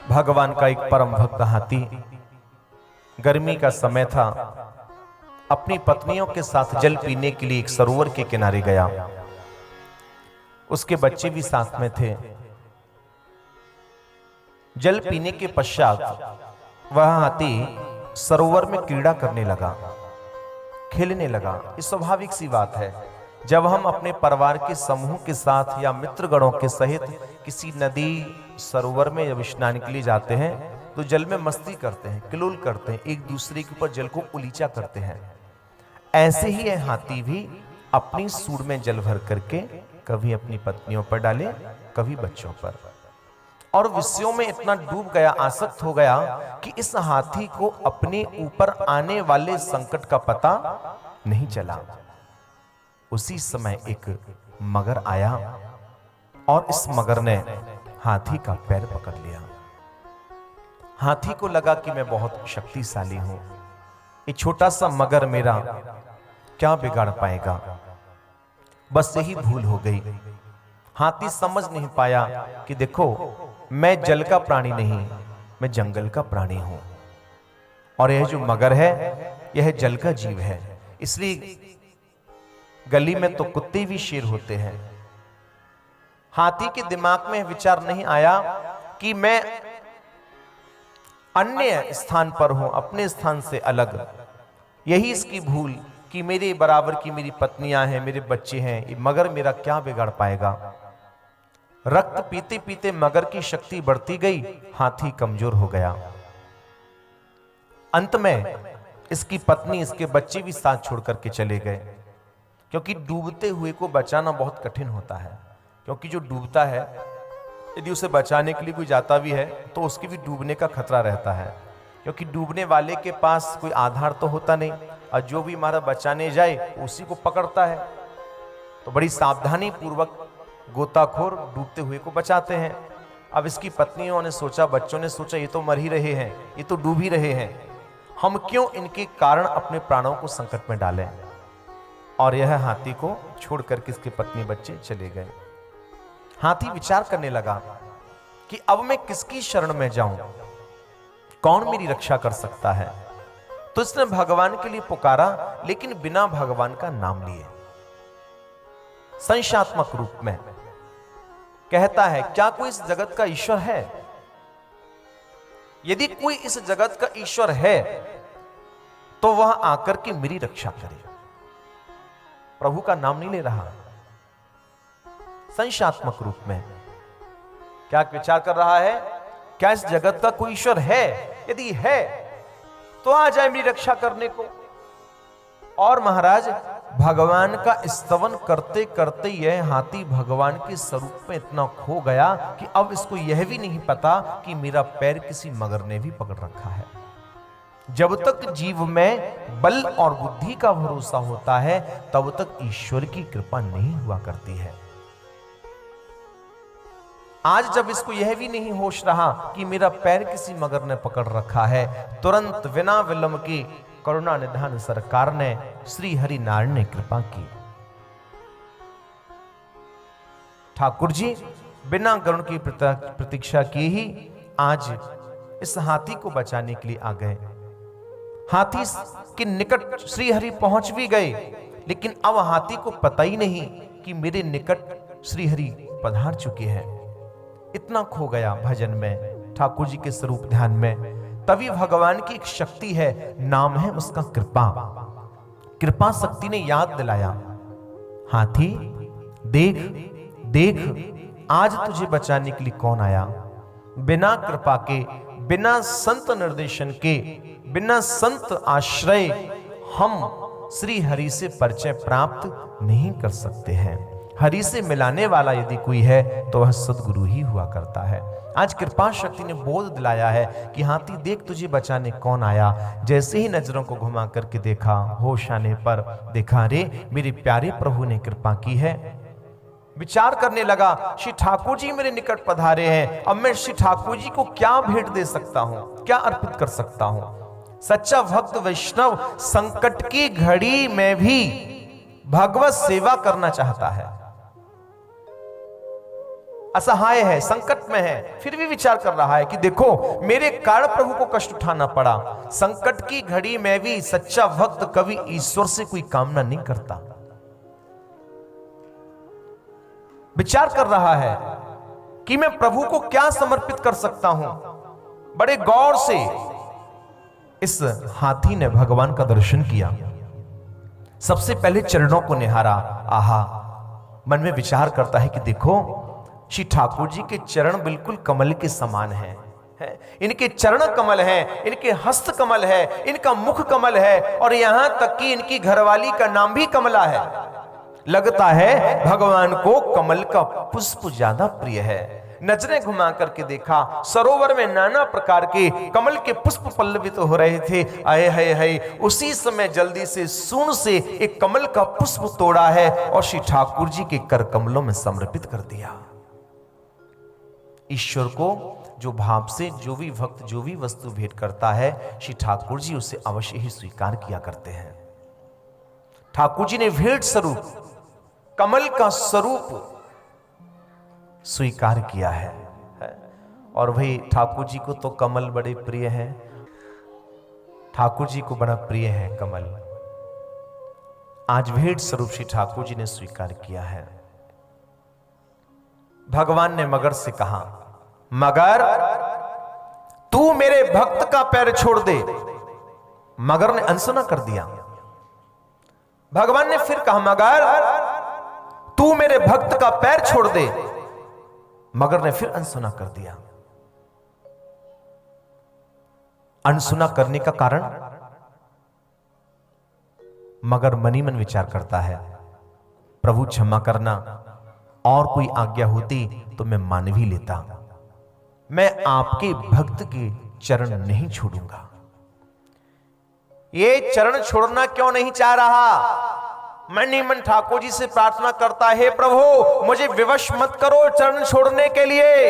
भगवान का एक परम भक्त हाथी गर्मी का समय था, अपनी पत्नियों के साथ जल पीने के लिए एक सरोवर के किनारे गया। उसके बच्चे भी साथ में थे। जल पीने के पश्चात वह हाथी सरोवर में क्रीड़ा करने लगा, खेलने लगा। ये स्वाभाविक सी बात है, जब हम अपने परिवार के समूह के साथ या मित्रगणों के सहित किसी नदी सरोवर में जब स्नान के लिए जाते हैं तो जल में मस्ती करते हैं, किलोल करते हैं, एक दूसरे के ऊपर जल को उलीचा करते हैं। ऐसे ही यह हाथी भी अपनी सूंड में जल भर करके कभी अपनी पत्नियों पर डाले, कभी बच्चों पर, और विषयों में इतना डूब गया, आसक्त हो गया कि इस हाथी को अपने ऊपर आने वाले संकट का पता नहीं चला। उसी समय एक मगर आया और इस मगर ने हाथी का पैर पकड़ लिया। हाथी को लगा कि मैं बहुत शक्तिशाली हूं, ये छोटा सा मगर मेरा क्या बिगाड़ पाएगा। बस यही भूल हो गई। हाथी समझ नहीं पाया कि देखो, मैं जल का प्राणी नहीं, मैं जंगल का प्राणी हूं, और यह जो मगर है यह जल का जीव है। इसलिए गली में तो कुत्ते भी शेर होते हैं। हाथी के दिमाग में विचार नहीं आया कि मैं अन्य स्थान पर हूं, अपने स्थान से अलग। यही इसकी भूल कि मेरे बराबर की मेरी पत्नियां हैं, मेरे बच्चे हैं, ये मगर मेरा क्या बिगाड़ पाएगा। रक्त पीते पीते मगर की शक्ति बढ़ती गई, हाथी कमजोर हो गया। अंत में इसकी पत्नी, इसके बच्चे भी साथ छोड़ करके चले गए, क्योंकि डूबते हुए को बचाना बहुत कठिन होता है। क्योंकि जो डूबता है, यदि उसे बचाने के लिए कोई जाता भी है तो उसके भी डूबने का खतरा रहता है, क्योंकि डूबने वाले के पास कोई आधार तो होता नहीं, और जो भी हमारा बचाने जाए उसी को पकड़ता है। तो बड़ी सावधानी पूर्वक गोताखोर डूबते हुए को बचाते हैं। अब इसकी पत्नियों ने सोचा, बच्चों ने सोचा, ये तो मर ही रहे हैं, ये तो डूब ही रहे हैं, हम क्यों इनके कारण अपने प्राणों को संकट में डालें। और यह हाथी को छोड़कर किसके पत्नी बच्चे चले गए। हाथी विचार करने लगा कि अब मैं किसकी शरण में जाऊं, कौन मेरी रक्षा कर सकता है। तो इसने भगवान के लिए पुकारा, लेकिन बिना भगवान का नाम लिए, संशयात्मक रूप में कहता है, क्या कोई इस जगत का ईश्वर है? यदि कोई इस जगत का ईश्वर है तो वह आकर के मेरी रक्षा करे। प्रभु का नाम नहीं ले रहा, संशयात्मक रूप में क्या विचार कर रहा है, क्या इस जगत का कोई ईश्वर है? यदि है तो आ जाए मेरी रक्षा करने को। और महाराज, भगवान का स्तवन करते करते यह हाथी भगवान के स्वरूप में इतना खो गया कि अब इसको यह भी नहीं पता कि मेरा पैर किसी मगर ने भी पकड़ रखा है। जब तक जीव में बल और बुद्धि का भरोसा होता है, तब तक ईश्वर की कृपा नहीं हुआ करती है। आज जब इसको यह भी नहीं होश रहा कि मेरा पैर किसी मगर ने पकड़ रखा है, तुरंत बिना विलंब की करुणा निधान सरकार ने, श्री हरि नारायण ने कृपा की। ठाकुर जी बिना गरुण की प्रतीक्षा की ही आज इस हाथी को बचाने के लिए आ गए। हाथी के निकट श्री हरि पहुंच भी गए, लेकिन अब हाथी को पता ही नहीं कि मेरे निकट श्री हरि पधार चुके हैं। इतना खो गया भजन में, ठाकुर जी के स्वरूप ध्यान में। तभी भगवान की एक शक्ति है, नाम है उसका कृपा। कृपा शक्ति ने याद दिलाया, हाथी देख देख, आज तुझे बचाने के लिए कौन आया। बिना कृपा के, बिना संत निर्देशन के, बिना संत आश्रय हम श्री हरि से परिचय प्राप्त नहीं कर सकते हैं। हरि से मिलाने वाला यदि कोई है तो वह सद्गुरु ही हुआ करता है। आज कृपा शक्ति ने बोध दिलाया है कि हाथी देख, तुझे बचाने कौन आया। जैसे ही नजरों को घुमा करके देखा, होश आने पर देखा, रे मेरे प्यारे प्रभु ने कृपा की है। विचार करने लगा, श्री ठाकुर जी मेरे निकट पधारे हैं, अब मैं श्री ठाकुर जी को क्या भेंट दे सकता हूं, क्या अर्पित कर सकता हूं। सच्चा भक्त वैष्णव संकट की घड़ी में भी भगवत सेवा करना चाहता है। असहाय है, संकट में है, फिर भी विचार कर रहा है कि देखो मेरे कारण प्रभु को कष्ट उठाना पड़ा। संकट की घड़ी में भी सच्चा भक्त कभी ईश्वर से कोई कामना नहीं करता। विचार कर रहा है कि मैं प्रभु को क्या समर्पित कर सकता हूं। बड़े गौर से इस हाथी ने भगवान का दर्शन किया। सबसे पहले चरणों को निहारा। आहा, मन में विचार करता है कि देखो श्री ठाकुर जी के चरण बिल्कुल कमल के समान हैं। इनके चरण कमल हैं, इनके हस्त कमल है, इनका मुख कमल है, और यहां तक कि इनकी घरवाली का नाम भी कमला है। लगता है भगवान को कमल का पुष्प ज्यादा प्रिय है। नजरें घुमा करके देखा, सरोवर में नाना प्रकार के कमल के पुष्प पल्लवित हो रहे थे। आए हाय हाय, उसी समय जल्दी से सूंड से एक कमल का पुष्प तोड़ा है और श्री ठाकुर जी के कर कमलों में समर्पित कर दिया। ईश्वर को जो भाव से जो भी भक्त जो भी वस्तु भेंट करता है, श्री ठाकुर जी उसे अवश्य ही स्वीकार किया करते हैं। ठाकुर जी ने भेंट स्वरूप कमल का स्वरूप स्वीकार किया है। और भाई ठाकुर जी को तो कमल बड़े प्रिय है, ठाकुर जी को बड़ा प्रिय है कमल। आज भेंट स्वरूप श्री ठाकुर जी ने स्वीकार किया है। भगवान ने मगर से कहा, मगर तू मेरे भक्त का पैर छोड़ दे। मगर ने अनसुना कर दिया। भगवान ने फिर कहा, मगर तू मेरे भक्त का पैर छोड़ दे। मगर ने फिर अनसुना कर दिया। अनसुना करने का कारण, मगर मनी मन विचार करता है, प्रभु क्षमा करना, और कोई आज्ञा होती तो मैं मान भी लेता। मैं आपके भक्त के चरण नहीं छोड़ूंगा। ये चरण छोड़ना क्यों नहीं चाह रहा? मन ही मन ठाकुर जी से प्रार्थना करता है, प्रभु मुझे विवश मत करो चरण छोड़ने के लिए।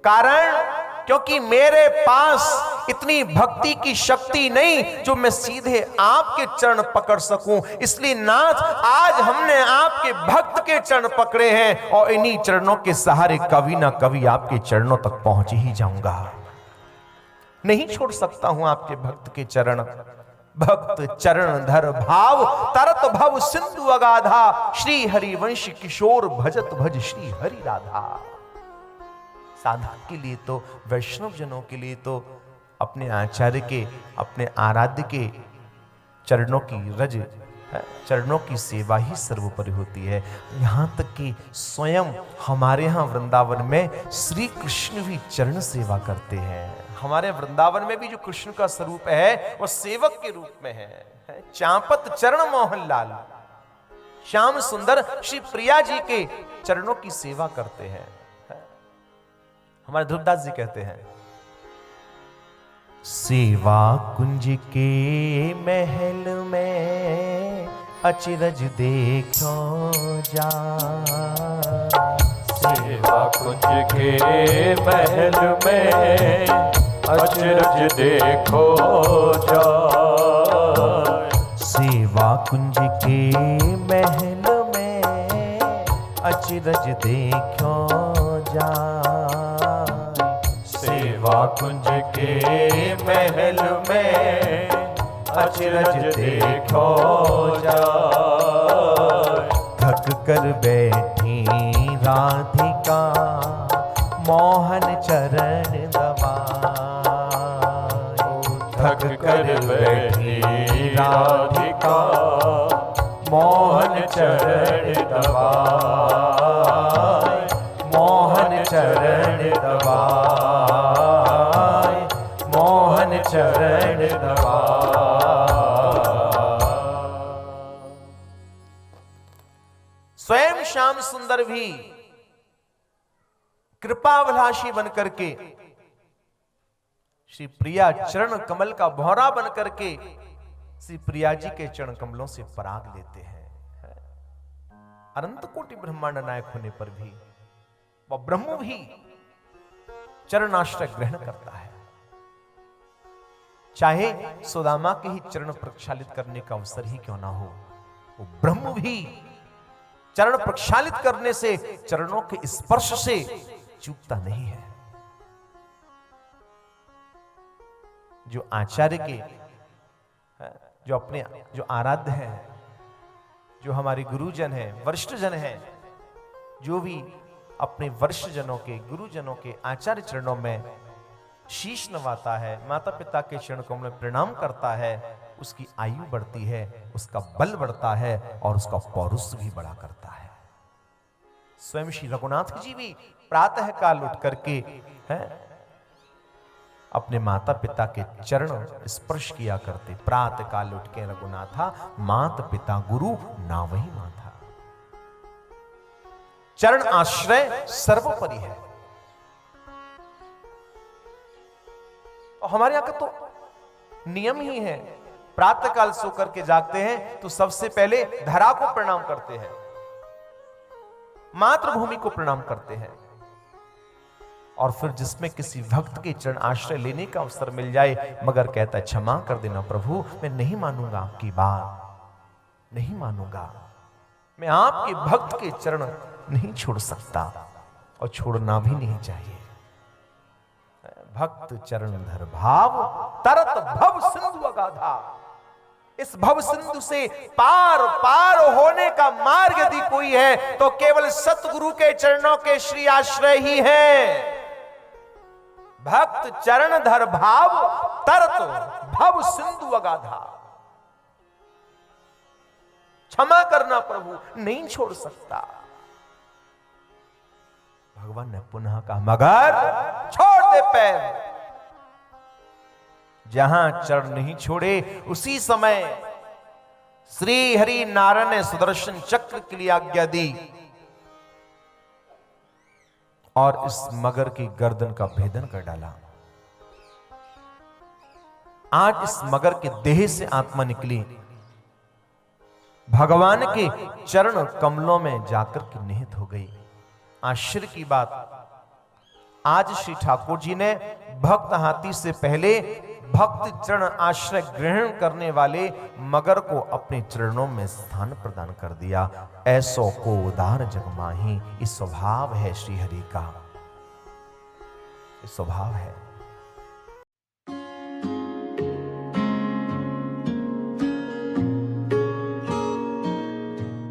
कारण, क्योंकि मेरे पास इतनी भक्ति की शक्ति नहीं जो मैं सीधे आपके चरण पकड़ सकूं। इसलिए नाथ, आज हमने आपके भक्त के चरण पकड़े हैं और इन्हीं चरणों के सहारे कभी ना कभी आपके चरणों तक पहुंच ही जाऊंगा। नहीं छोड़ सकता हूं आपके भक्त के चरण। भक्त चरण धर भाव, तरत भव सिंधु अगाधा। श्री हरिवंश किशोर भजत भज श्री हरि राधा। साधक के लिए तो, वैष्णव जनों के लिए तो अपने आचार्य के, अपने आराध्य के चरणों की रज, चरणों की सेवा ही सर्वोपरि होती है। यहां तक कि स्वयं हमारे यहां वृंदावन में श्री कृष्ण भी चरण सेवा करते हैं। हमारे वृंदावन में भी जो कृष्ण का स्वरूप है वो सेवक के रूप में है। चांपत चरण मोहन लाल, श्याम सुंदर श्री प्रिया जी के चरणों की सेवा करते हैं। हमारे ध्रुवदास जी कहते हैं, सेवा कुंज के महल में अचरज देखो जा। सेवा कुंज के महल में अचरज देखो जा। सेवा कुंज के महल में अचरज देखो जा। सेवा कुंज के महल में अचरज देखो जा। थक कर बैठी राधिका मोहन चरण दबाए। थक कर बैठी राधिका मोहन चरण दबाए। मोहन चरण दबाए। मोहन चरण दबाए। स्वयं श्याम सुंदर भी कृपाभिलाषी बनकर के श्री प्रिया चरण कमल का भौरा बनकर के श्री प्रिया जी के चरण कमलों से पराग लेते हैं। अनंत कोटि ब्रह्मांड नायक होने पर भी वह ब्रह्म भी चरणाश्रय ग्रहण करता है। चाहे सुदामा के ही चरण प्रक्षालित करने का अवसर ही क्यों ना हो, वो ब्रह्म भी चरण प्रक्षालित करने से, चरणों के स्पर्श से चूकता नहीं है। जो आचार्य के, जो अपने, जो आराध्य हैं, जो हमारे गुरुजन हैं, वरिष्ठ जन हैं, जो भी अपने वरिष्ठ जनों के, गुरुजनों के, आचार्य चरणों में शीश नवाता है, माता पिता के चरण कमल में प्रणाम करता है, उसकी आयु बढ़ती है, उसका बल बढ़ता है और उसका पौरुष भी बढ़ा करता है। स्वयं श्री रघुनाथ जी भी प्रातः काल उठ करके अपने माता पिता के चरण स्पर्श किया करते। प्रातः काल उठ के रघुनाथा, मात पिता गुरु नावही माथा। चरण आश्रय सर्वोपरि है। और हमारे यहां का तो नियम ही है, प्रातः काल सो करके जागते हैं तो सबसे पहले धरा को प्रणाम करते हैं, मातृभूमि को प्रणाम करते हैं, और फिर जिसमें किसी भक्त के चरण आश्रय लेने का अवसर मिल जाए, मगर कहता है क्षमा कर देना प्रभु, मैं नहीं मानूंगा आपकी बात, नहीं मानूंगा, मैं आपके भक्त के चरण नहीं छोड़ सकता और छोड़ना भी नहीं चाहिए। भक्त चरण धर भाव, तरत भव सिंधु अगाधा। इस भव सिंधु से पार पार होने का मार्ग यदि कोई है तो केवल सतगुरु के चरणों के श्री आश्रय ही है। भक्त चरण धर भाव, तरत भव सिंधु अगाधा। क्षमा करना प्रभु, नहीं छोड़ सकता। भगवान ने पुनः कहा, मगर छोड़ दे पैर। जहां चरण नहीं छोड़े उसी समय श्री हरि नारायण ने सुदर्शन चक्र के लिए आज्ञा दी और इस मगर की गर्दन का भेदन कर डाला। आज इस मगर के देह से आत्मा निकली, भगवान के चरण कमलों में जाकर के निहित हो गई। आश्चर्य की बात, आज श्री ठाकुर जी ने भक्त हाथी से पहले भक्त चरण आश्रय ग्रहण करने वाले मगर को अपने चरणों में स्थान प्रदान कर दिया। ऐसो को उदार जगमाही, इस स्वभाव है श्री हरि का, इस स्वभाव है।